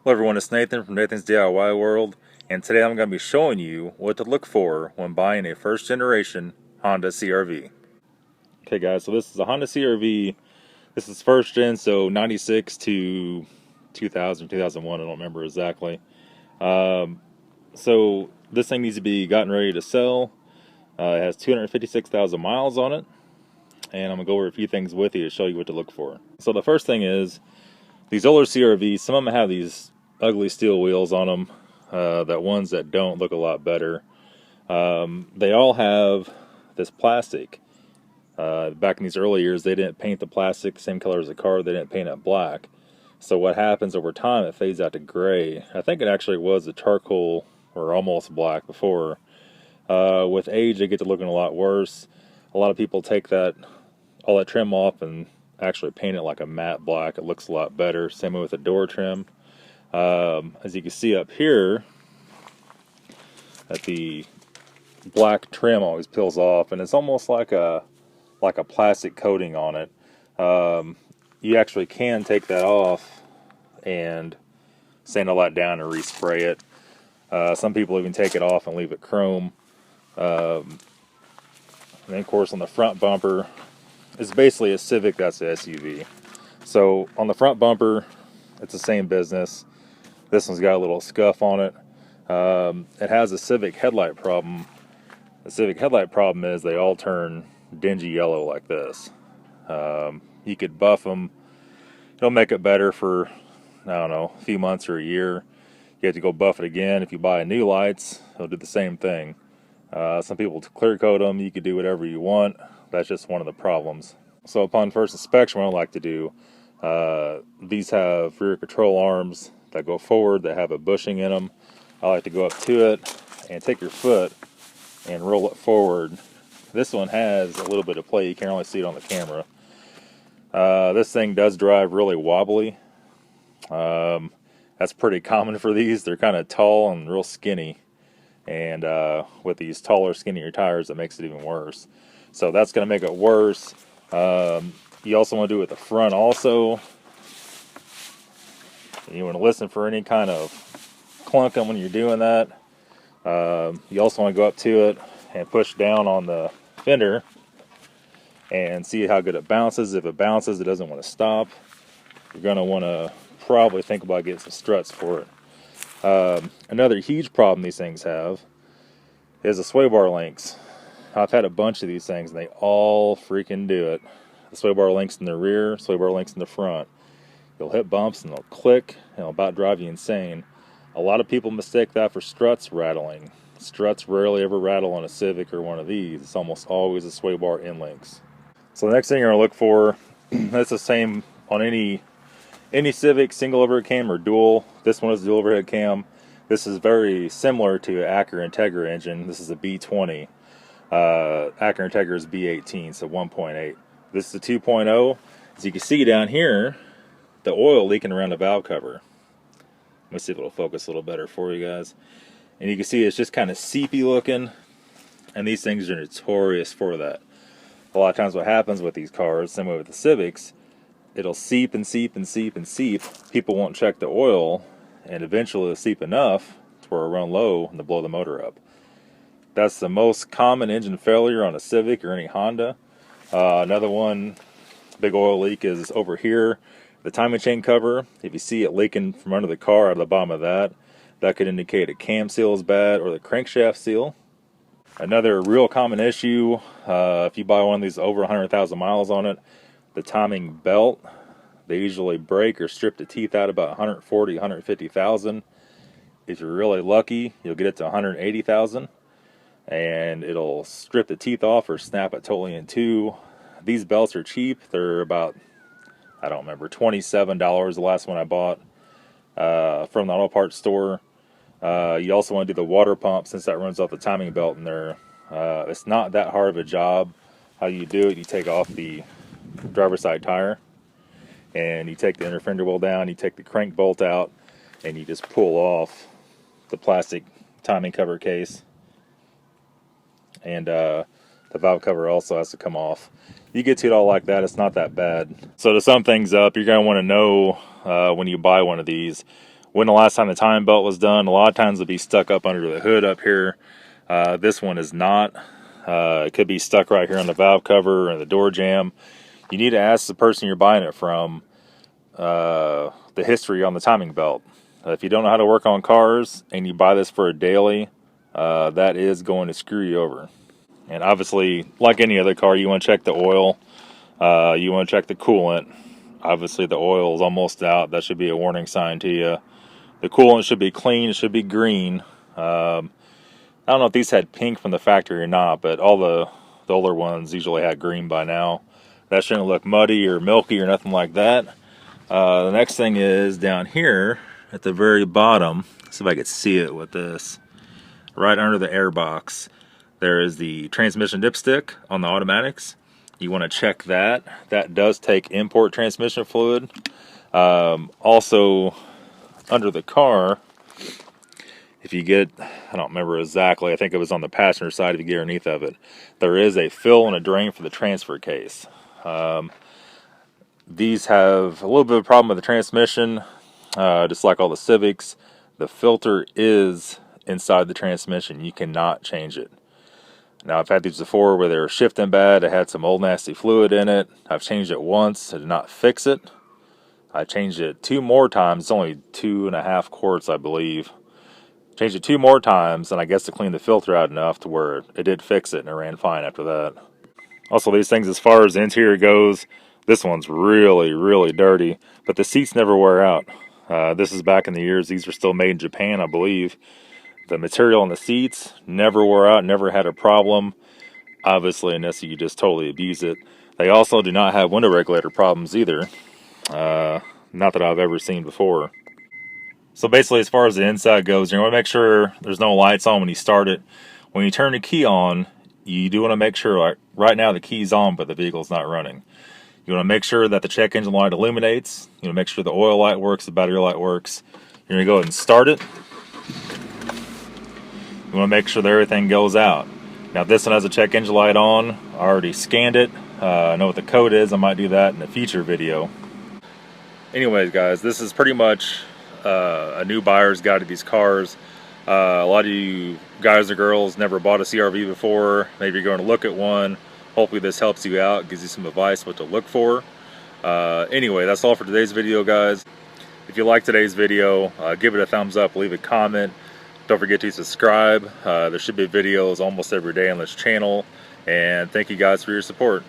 Hello everyone, it's Nathan from Nathan's DIY World, and today I'm going to be showing you what to look for when buying a first generation Honda CR-V. Okay guys, so this is a Honda CR-V. This is first gen, so 96 to 2000, 2001, I don't remember exactly. So this thing needs to be gotten ready to sell. It has 256,000 miles on it, and I'm going to go over a few things with you to show you what to look for. So the first thing is, these older CR-Vs, some of them have these ugly steel wheels on them. That ones that don't look a lot better. They all have this plastic. Back in these early years, they didn't paint the plastic same color as the car. They didn't paint it black. So what happens over time, it fades out to gray. I think it actually was a charcoal or almost black before. With age, they get to looking a lot worse. A lot of people take all that trim off and actually paint it like a matte black. It looks a lot better. Same way with the door trim. As you can see up here, that the black trim always peels off, and it's almost like a plastic coating on it. You actually can take that off and sand all that down and respray it. Some people even take it off and leave it chrome. And then of course on the front bumper, it's basically a Civic that's an SUV. So on the front bumper, it's the same business. This one's got a little scuff on it. It has a Civic headlight problem. The Civic headlight problem is they all turn dingy yellow like this. You could buff them. It'll make it better for, I don't know, a few months or a year. You have to go buff it again. If you buy new lights, it'll do the same thing. Some people clear coat them. You could do whatever you want. That's just one of the problems. So upon first inspection, what I like to do, these have rear control arms that go forward, that have a bushing in them. I like to go up to it and take your foot and roll it forward. This one has a little bit of play. You can't really see it on the camera. This thing does drive really wobbly. That's pretty common for these. They're kind of tall and real skinny. And with these taller, skinnier tires, it makes it even worse. So that's going to make it worse. You also want to do it at the front also. You want to listen for any kind of clunking when you're doing that. You also want to go up to it and push down on the fender and see how good it bounces. If it bounces, it doesn't want to stop. You're going to want to probably think about getting some struts for it. Another huge problem these things have is the sway bar links. I've had a bunch of these things and they all freaking do it. The sway bar links in the rear, sway bar links in the front. You'll hit bumps and they'll click and it'll about drive you insane. A lot of people mistake that for struts rattling. Struts rarely ever rattle on a Civic or one of these. It's almost always the sway bar end links. So the next thing you're going to look for, that's the same on any Civic, single overhead cam or dual. This one is dual overhead cam. This is very similar to an Acura Integra engine. This is a B20. Acura Integra is B18, so 1.8. This is a 2.0. As you can see down here, the oil leaking around the valve cover. Let me see if it'll focus a little better for you guys. And you can see it's just kind of seepy looking, and these things are notorious for that. A lot of times what happens with these cars, same way with the Civics, it'll seep and seep and seep and seep. People won't check the oil, and eventually it'll seep enough to where it'll run low and to blow the motor up. That's the most common engine failure on a Civic or any Honda. Another one, big oil leak, is over here. The timing chain cover, if you see it leaking from under the car out of the bottom of that, that could indicate a cam seal is bad or the crankshaft seal. Another real common issue, if you buy one of these over 100,000 miles on it, the timing belt, they usually break or strip the teeth out about 140, 150,000. If you're really lucky, you'll get it to 180,000, and it'll strip the teeth off or snap it totally in two. These belts are cheap. They're about, I don't remember, $27 the last one I bought from the auto parts store. You also want to do the water pump, since that runs off the timing belt in there. It's not that hard of a job. How you do it, you take off the driver's side tire and you take the inner fender wheel down, you take the crank bolt out, and you just pull off the plastic timing cover case. And the valve cover also has to come off. You get to it all like that, it's not that bad. So to sum things up, you're going to want to know when you buy one of these when the last time the timing belt was done. A lot of times it'll be stuck up under the hood up here. This one is not. It could be stuck right here on the valve cover and the door jamb. You need to ask the person you're buying it from the history on the timing belt. If you don't know how to work on cars and you buy this for a daily, that is going to screw you over. And obviously, like any other car, you want to check the oil. You want to check the coolant. Obviously, the oil is almost out. That should be a warning sign to you. The coolant should be clean. It should be green. I don't know if these had pink from the factory or not, but all the older ones usually had green by now. That shouldn't look muddy or milky or nothing like that. The next thing is down here at the very bottom. Let's see if I could see it with this. Right under the air box, there is the transmission dipstick on the automatics. You want to check that. That does take import transmission fluid. Also, under the car, if you get, I don't remember exactly, I think it was on the passenger side if you get underneath of it, there is a fill and a drain for the transfer case. These have a little bit of a problem with the transmission, just like all the Civics. The filter is inside the transmission. You cannot change it. Now, I've had these before where they were shifting bad. It had some old nasty fluid in it. I've changed it once. I did not fix it. I changed it 2 more times. It's only 2.5 quarts, I believe. Changed it 2 more times, and I guess to clean the filter out enough to where it did fix it, and it ran fine after that. Also, these things, as far as the interior goes, this one's really, really dirty, but the seats never wear out. This is back in the years. These were still made in Japan, I believe. The material on the seats never wore out, never had a problem. Obviously, unless you just totally abuse it. They also do not have window regulator problems either. Not that I've ever seen before. So basically, as far as the inside goes, you want to make sure there's no lights on when you start it. When you turn the key on, you do want to make sure, like right now the key's on, but the vehicle's not running. You want to make sure that the check engine light illuminates. You want to make sure the oil light works, the battery light works. You're going to go ahead and start it. You want to make sure that everything goes out. Now this one has a check engine light on. I already scanned it. I know what the code is. I might do that in a future video. Anyways, guys, this is pretty much a new buyer's guide to these cars. A lot of you guys or girls never bought a CR-V before. Maybe you're going to look at one. Hopefully this helps you out, gives you some advice what to look for. Anyway, that's all for today's video, guys. If you like today's video, give it a thumbs up, leave a comment. Don't forget to subscribe. There should be videos almost every day on this channel. And thank you guys for your support.